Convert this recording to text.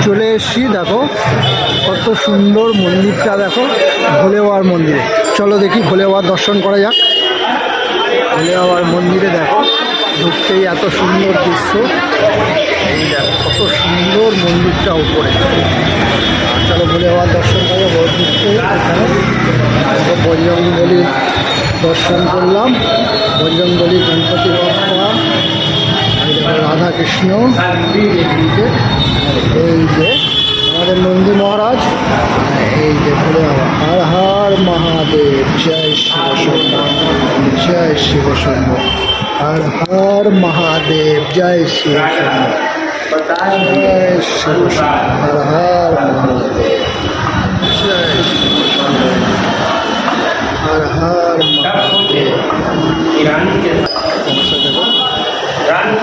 চলে এসছি, দেখো কত সুন্দর মন্দিরটা, দেখো ভোলে বাবার মন্দিরে। চলো দেখি ভোলে বাবার দর্শন করা যাক। ভোলে বাবার মন্দিরে দেখো ঢুকতেই এত সুন্দর দৃশ্য। এই দেখো কত সুন্দর মন্দিরটা উপরে। চলো ভোলে বাবার দর্শন করবো। ঢুকতে এখানে বজরংবলী দর্শন করলাম। বজরংবলী, গণপতি বাপ্পা, রাধা কৃষ্ণ, এই যে আমাদের নন্দী মহারাজ, এই যে ভোলে বাবা। হর হর মহাদেব, জয় শিব শম্ভু, জয় শিব শম্ভু। হর হর মহাদেব, জয় শিব শম্ভু, জয় শিব শম্ভু। হর হর মহাদেব, জয় শিব শম্ভু, হর হর মহাদেব। দেখো